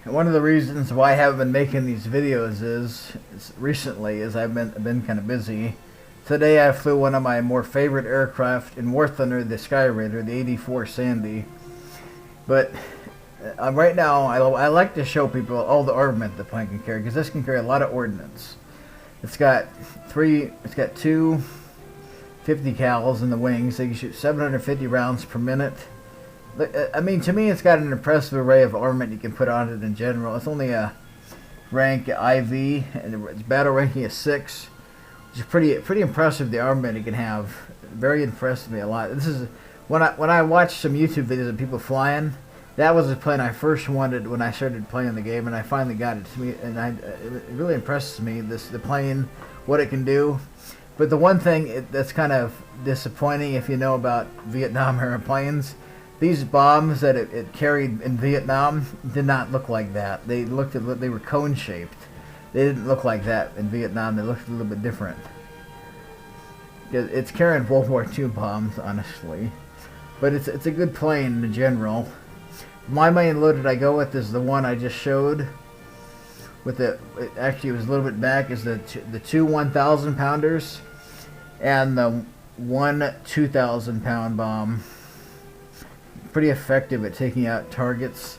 One of the reasons why I haven't been making these videos is recently is I've been kind of busy. Today I flew one of my more favorite aircraft in War Thunder, the Skyraider, the Ad4 Sandy. But right now I like to show people all the armament the plane can carry, because this can carry a lot of ordnance. It's got two 50 cals in the wings. They can shoot 750 rounds per minute. I mean, to me, it's got an impressive array of armament you can put on it in general. It's only a rank IV, and its battle ranking is 6, which is pretty impressive. The armament it can have very impressed me a lot. This is when I watched some YouTube videos of people flying. That was the plane I first wanted when I started playing the game, and I finally got it to me. And it really impresses me, the plane, what it can do. But the one thing that's kind of disappointing, if you know about Vietnam airplanes, these bombs that it carried in Vietnam did not look like that. They were cone shaped. They didn't look like that in Vietnam. They looked a little bit different. It's carrying World War II bombs, honestly, but it's a good plane in general. My main loaded I go with is the one I just showed. Actually, it was a little bit back. Is the two 1,000 pounders and the one 2,000 pound bomb. Pretty effective at taking out targets.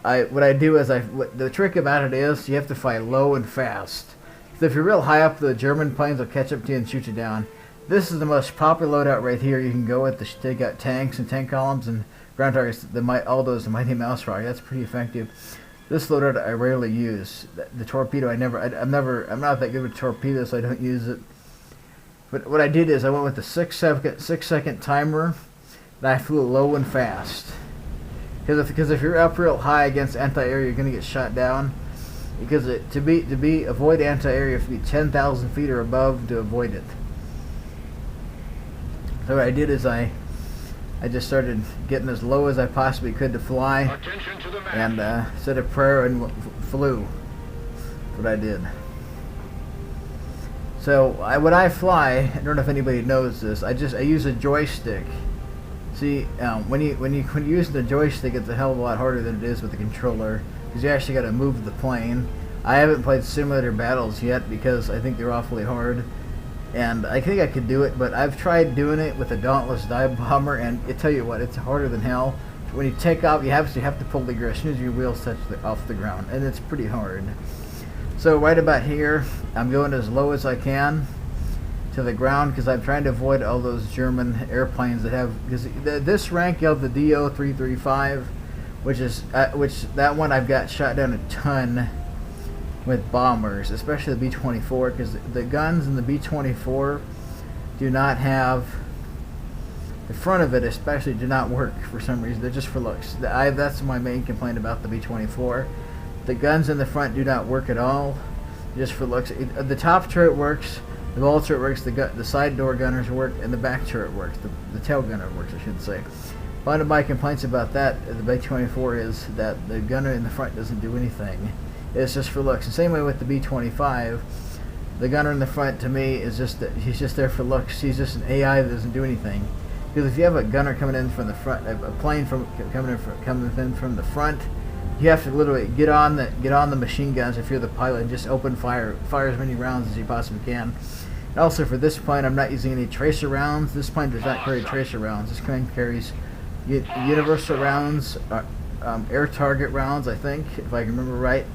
What I do is the trick about it is you have to fly low and fast. So if you're real high up, the German planes will catch up to you and shoot you down. This is the most popular loadout right here. You can go with to take out tanks and tank columns and ground targets. All those the Mighty Mouse rocket. That's pretty effective. This loadout I rarely use. The torpedo I'm not that good with torpedoes, so I don't use it. But what I did is I went with the 6 second timer. And I flew low and fast. Because if you're up real high against anti-air, you're gonna get shot down. Because avoid anti-air, you have to be 10,000 feet or above to avoid it. So what I did is I just started getting as low as I possibly could to fly, and said a prayer and flew. That's what I did. So when I fly, I don't know if anybody knows this. I use a joystick. See, when you're using the joystick, it's a hell of a lot harder than it is with the controller, because you actually got to move the plane. I haven't played simulator battles yet because I think they're awfully hard, and I think I could do it. But I've tried doing it with a Dauntless dive bomber, and I tell you what, it's harder than hell. When you take off, you have to pull the gear as soon as your wheels touch off the ground, and it's pretty hard. So right about here, I'm going as low as I can to the ground, because I'm trying to avoid all those German airplanes that have, because this rank you have the DO-335, which that one I've got shot down a ton with bombers, especially the B-24, because the guns in the B-24 do not have, the front of it especially do not work for some reason. They're just for looks. That's my main complaint about the B-24. The guns in the front do not work at all, just for looks. The top turret works. The ball turret works, the side door gunners work, and the back turret works. The tail gunner works, I should say. One of my complaints about that, the B-24, is that the gunner in the front doesn't do anything. It's just for looks. The same way with the B-25, the gunner in the front, to me, is he's just there for looks. He's just an AI that doesn't do anything. Because if you have a gunner coming in from the front, a plane coming in from the front, you have to literally get on the machine guns if you're the pilot, and just open fire as many rounds as you possibly can. And also for this plane, I'm not using any tracer rounds. This plane does not carry tracer rounds. This plane carries universal rounds, air target rounds, I think, if I can remember right,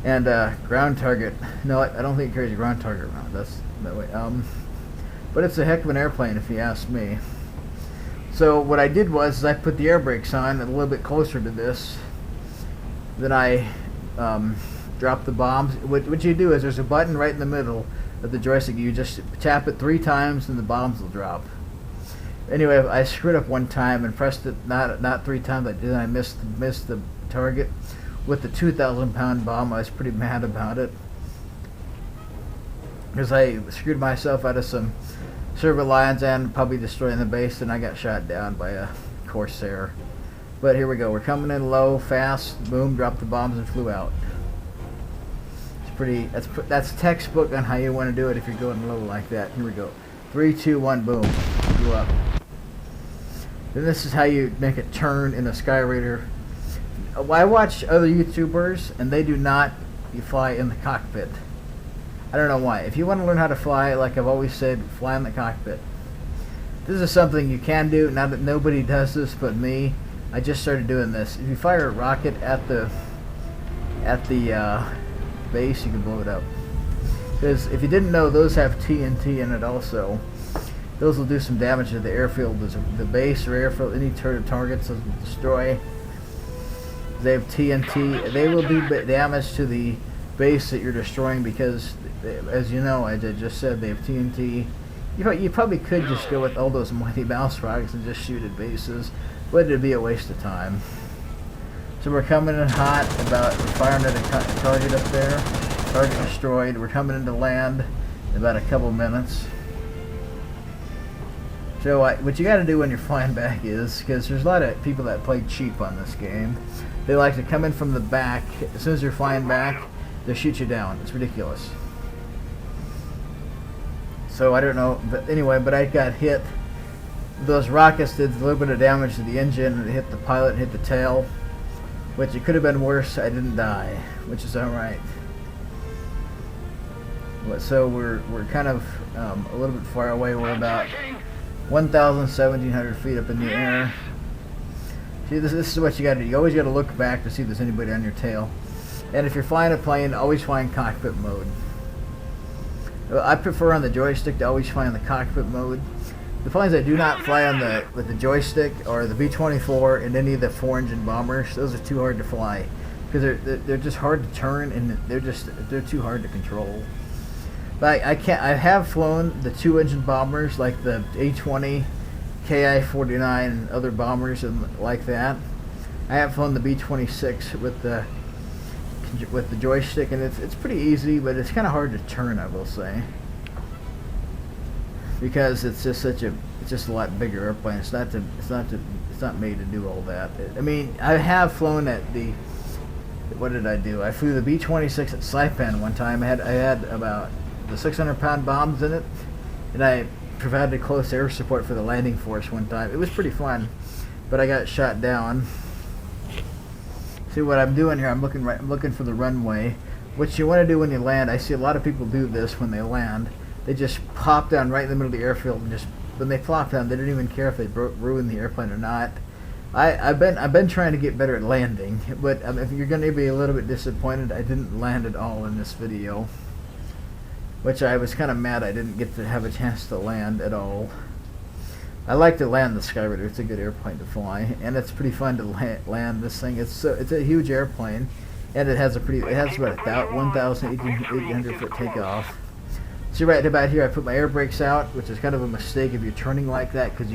and ground target. No, I don't think it carries a ground target round. That's that way. But it's a heck of an airplane, if you ask me. So what I did was I put the air brakes on a little bit closer to this. Then I dropped the bombs. What you do is there's a button right in the middle of the joystick. You just tap it 3 times and the bombs will drop. Anyway, I screwed up one time and pressed it not 3 times. I missed the target with the 2,000 pound bomb. I was pretty mad about it because I screwed myself out of some server lines and probably destroying the base, and I got shot down by a Corsair. But here we go. We're coming in low, fast. Boom! Dropped the bombs and flew out. That's textbook on how you want to do it if you're going low like that. Here we go. 3, 2, 1, boom. Flew up. Then this is how you make a turn in a Skyraider. I watch other YouTubers, and they do not fly in the cockpit. I don't know why. If you want to learn how to fly, like I've always said, fly in the cockpit. This is something you can do. Now that nobody does this but me, I just started doing this. If you fire a rocket at the base, you can blow it up. Because if you didn't know, those have TNT in it also. Those will do some damage to the airfield, the base or airfield, any targets those will destroy. They have TNT. They will do damage to the base that you're destroying because, as you know, as I just said, they have TNT. You probably could just go with all those Mighty Mouse rockets and just shoot at bases, but it'd be a waste of time. So we're coming in hot, we're firing at a target up there. Target destroyed. We're coming into land in about a couple minutes. So what you got to do when you're flying back is, because there's a lot of people that play cheap on this game, they like to come in from the back. As soon as you're flying back, they'll shoot you down. It's ridiculous. So I don't know, but anyway, I got hit. Those rockets did a little bit of damage to the engine, and it hit the pilot, hit the tail, which it could have been worse. I didn't die, which is alright. So we're kind of a little bit far away. We're about 1,700 feet up in the air. See, this is what you got to do. You always got to look back to see if there's anybody on your tail. And if you're flying a plane, always fly in cockpit mode. I prefer on the joystick to always fly in the cockpit mode. The planes that do not fly on with the joystick are the B-24 and any of the 4-engine bombers. Those are too hard to fly because they're just hard to turn and they're too hard to control. But I have flown the 2-engine bombers like the A-20, KI-49, and other bombers and like that. I have flown the B-26 with the joystick, and it's pretty easy, but it's kind of hard to turn, I will say, because it's just a lot bigger airplane. It's not made to do all that. I mean, I have flown at what did I do? I flew the B-26 at Saipan one time. I had about the 600-pound bombs in it, and I provided close air support for the landing force one time. It was pretty fun, but I got shot down. See what I'm doing here? I'm looking for the runway. What you want to do when you land, I see a lot of people do this when they land. They just pop down right in the middle of the airfield, and just when they plop down, they don't even care if they ruin the airplane or not. I've been trying to get better at landing, but if you're going to be a little bit disappointed, I didn't land at all in this video, which I was kind of mad I didn't get to have a chance to land at all. I like to land the Skyraider. It's a good airplane to fly, and it's pretty fun to land this thing. It's a huge airplane, and it has about 1,800 foot takeoff. So right about here, I put my air brakes out, which is kind of a mistake if you're turning like that, because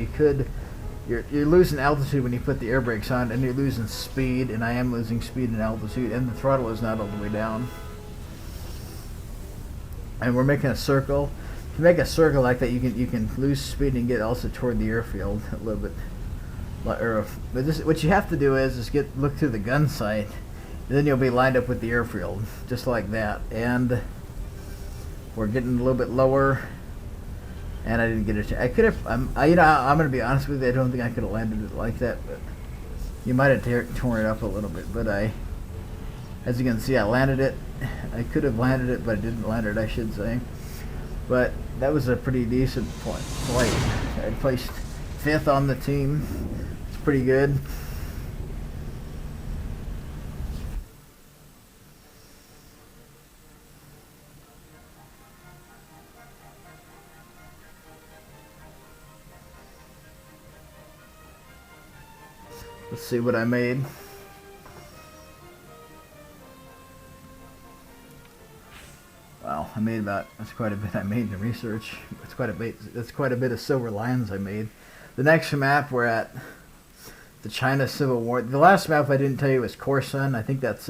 you're losing altitude when you put the air brakes on, and you're losing speed, and I am losing speed and altitude, and the throttle is not all the way down. And we're making a circle. To make a circle like that, you can lose speed and get also toward the airfield a little bit. But what you have to do is look through the gun sight, and then you'll be lined up with the airfield, just like that. And we're getting a little bit lower, and I didn't get it. I could have. I'm going to be honest with you. I don't think I could have landed it like that, but you might have torn it up a little bit. But as you can see, I landed it. I could have landed it, but I didn't land it, I should say. But that was a pretty decent flight. I placed 5th on the team. It's pretty good. Let's see what I made. Wow, I made that's quite a bit I made in the research. That's quite a bit of Silver Lions I made. The next map, we're at the China Civil War. The last map I didn't tell you was Corson. I think that's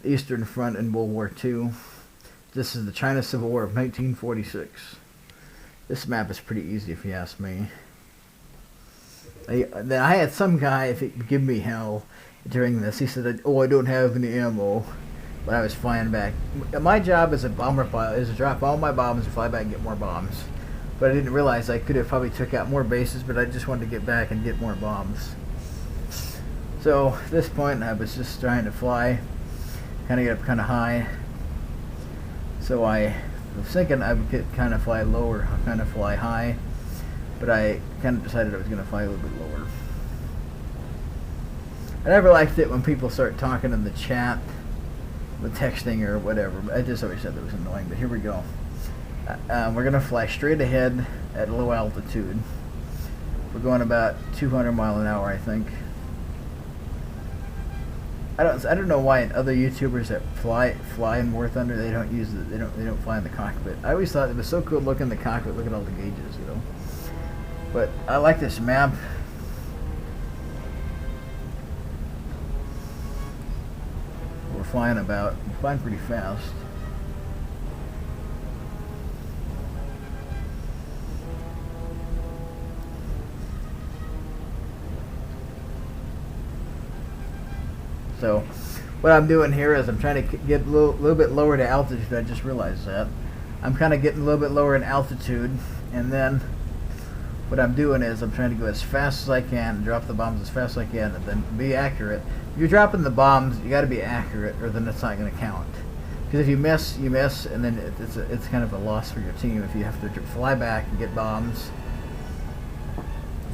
Eastern Front in World War II. This is the China Civil War of 1946. This map is pretty easy if you ask me. Then I had some guy give me hell during this. He said, "Oh, I don't have any ammo." But I was flying back. My job as a bomber pilot is to drop all my bombs and fly back and get more bombs. But I didn't realize I could have probably took out more bases, but I just wanted to get back and get more bombs. So at this point I was just trying to fly, kind of get up kind of high. So I was thinking I would kind of fly lower, kind of fly high, but I kind of decided I was going to fly a little bit lower. I never liked it when people start talking in the chat, with texting or whatever. I just always said that was annoying, but here we go. We're going to fly straight ahead at low altitude. We're going about 200 miles an hour, I think. I don't know why other YouTubers that fly in War Thunder they don't fly in the cockpit. I always thought it was so cool looking in the cockpit, look at all the gauges, you know. But I like this map. We're flying pretty fast. So what I'm doing here is I'm trying to get a little bit lower to altitude. I just realized that. I'm kind of getting a little bit lower in altitude, and then what I'm doing is I'm trying to go as fast as I can, drop the bombs as fast as I can, and then be accurate. If you're dropping the bombs, you got to be accurate, or then it's not going to count. Because if you miss, you miss, and then it's kind of a loss for your team if you have to fly back and get bombs.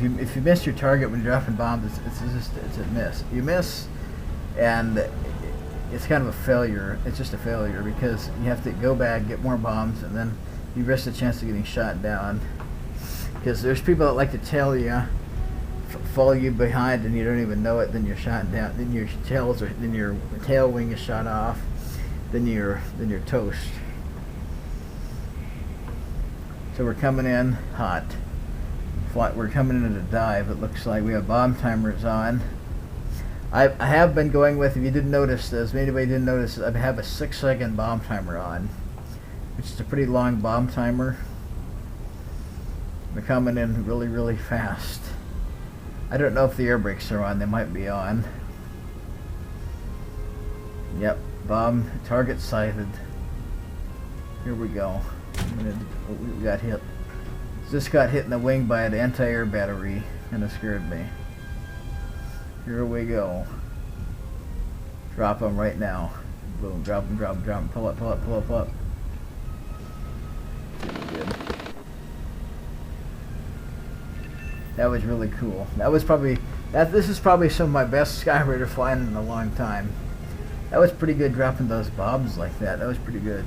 If you miss your target when you're dropping bombs, it's a miss. You miss, and it's kind of a failure. It's just a failure because you have to go back, get more bombs, and then you risk the chance of getting shot down. Because there's people that like to tell you, follow you behind, and you don't even know it. Then you're shot down. Then your tail wing is shot off. Then you're toast. So we're coming in hot. We're coming in at a dive. It looks like we have bomb timers on. I have been going with, if you didn't notice this, if anybody didn't notice this, I have a 6-second bomb timer on, which is a pretty long bomb timer. We're coming in really, really fast. I don't know if the air brakes are on. They might be on. Yep, bomb target sighted. Here we go. We got hit. Just got hit in the wing by an anti-air battery. Kind of scared me. Here we go. Drop them right now. Boom, drop them, drop them, drop them. Pull up, pull up, pull up, pull up. Good. That was really cool. That was probably, this is probably some of my best Skyraider flying in a long time. That was pretty good dropping those bombs like that. That was pretty good.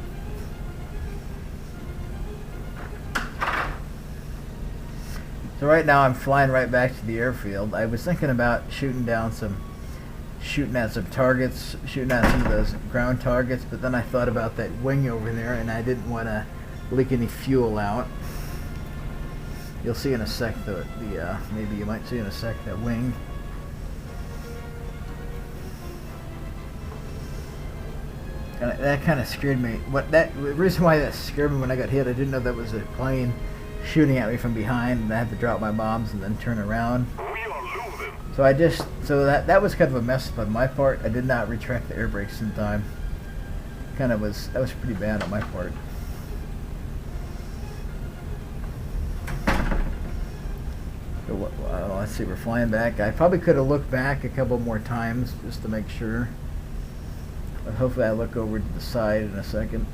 So right now I'm flying right back to the airfield. I was thinking about shooting at some targets, shooting at some of those ground targets, but then I thought about that wing over there, and I didn't want to leak any fuel out. You'll see in a sec maybe you might see in a sec that wing. And that kind of scared me. The reason why that scared me when I got hit, I didn't know that was a plane shooting at me from behind, and I had to drop my bombs and then turn around. So that was kind of a mess up on my part. I did not retract the air brakes in time. That was pretty bad on my part. So let's see, we're flying back. I probably could have looked back a couple more times just to make sure. But hopefully I look over to the side in a second.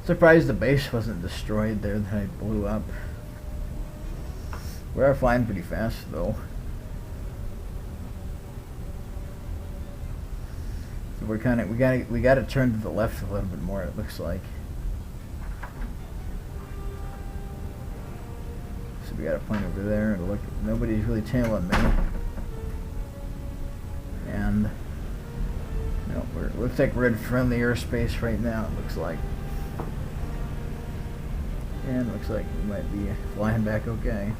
Surprised the base wasn't destroyed there that I blew up. We are flying pretty fast though. So we got to turn to the left a little bit more, it looks like. So we got a point over there, and look, nobody's really tailing me. And it looks like we're in friendly airspace right now, it looks like. And looks like we might be flying back okay.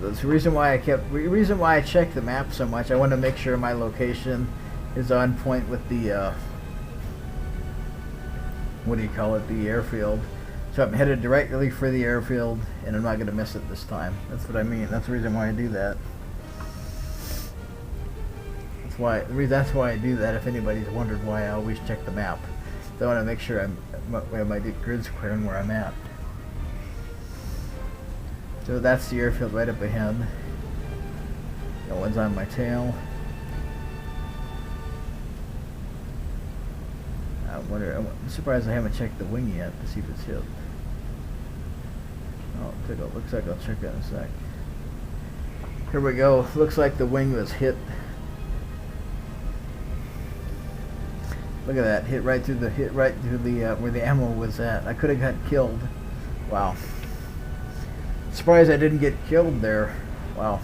That's the reason why I checked the map so much. I want to make sure my location is on point with the the airfield. So I'm headed directly for the airfield, and I'm not going to miss it this time. That's what I mean. That's the reason why I do that. That's why I do that. If anybody's wondered why I always check the map, so I want to make sure my grid's clear and where I'm at. So that's the airfield right up ahead. That one's on my tail. I'm surprised I haven't checked the wing yet to see if it's hit. Oh, looks like I'll check that in a sec. Here we go. Looks like the wing was hit. Look at that. Hit right through the where the ammo was at. I could have got killed. Wow. Surprised I didn't get killed there. Wow.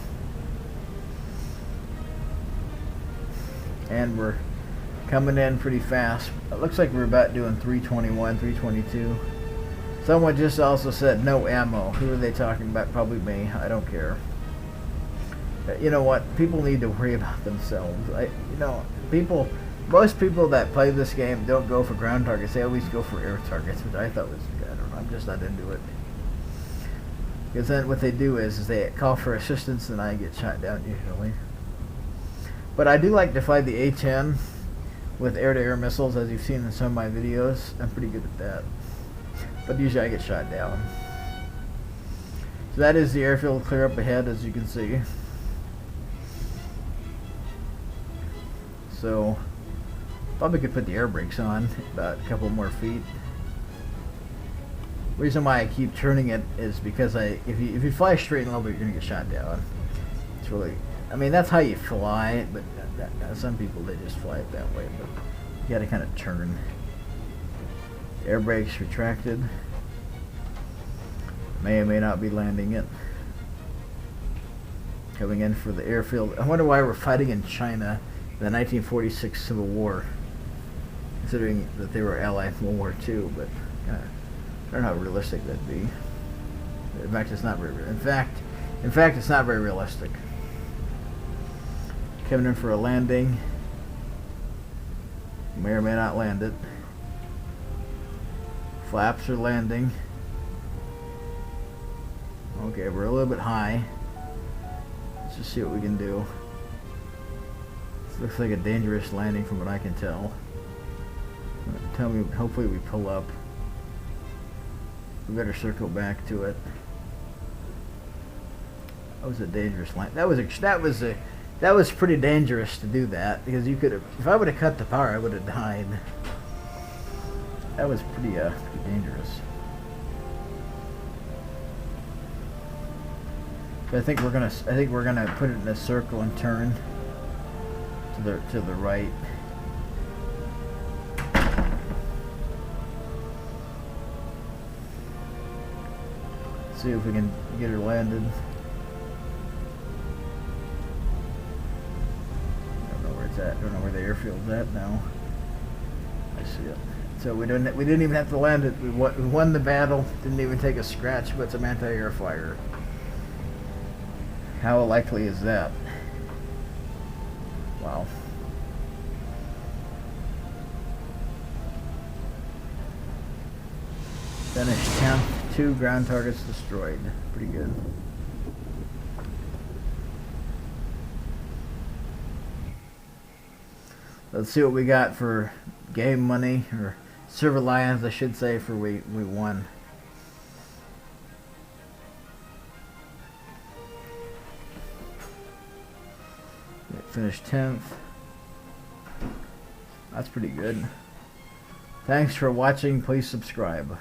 And we're coming in pretty fast. It looks like we're about doing 321, 322. Someone just also said no ammo. Who are they talking about? Probably me. I don't care. You know what? People need to worry about themselves. Most people that play this game don't go for ground targets. They always go for air targets, which I thought was, I don't know, I'm just not into it. Because then what they do is they call for assistance and I get shot down usually. But I do like to fly the A-10 with air-to-air missiles, as you've seen in some of my videos. I'm pretty good at that. But usually I get shot down. So that is the airfield clear up ahead, as you can see. So probably could put the air brakes on about a couple more feet. The reason why I keep turning it is because if you fly straight and level, you're gonna get shot down. It's really, I mean, that's how you fly, but some people, they just fly it that way. But you gotta kind of turn. Air brakes retracted. May or may not be landing it. Coming in for the airfield. I wonder why we're fighting in China in the 1946 Civil War, considering that they were allied in World War II. But I don't know how realistic that'd be. In fact, it's not very. In fact, it's not very realistic. Coming in for a landing. May or may not land it. Flaps are landing. Okay, we're a little bit high. Let's just see what we can do. This looks like a dangerous landing from what I can tell. Tell me, hopefully we pull up. We better circle back to it. That was a dangerous land. That was pretty dangerous to do that, because you could have, if I would have cut the power, I would have died. That was pretty dangerous. But I think we're gonna put it in a circle and turn to the right. See if we can get her landed. I don't know where it's at. I don't know where the airfield's at now. I see it. So we didn't even have to land it. We won the battle. Didn't even take a scratch, but some anti-air fire. How likely is that? Wow. Finished 10th. 2 ground targets destroyed. Pretty good. Let's see what we got for game money, or Silver Lions, I should say, for we won. Finished 10th. That's pretty good. Thanks for watching. Please subscribe.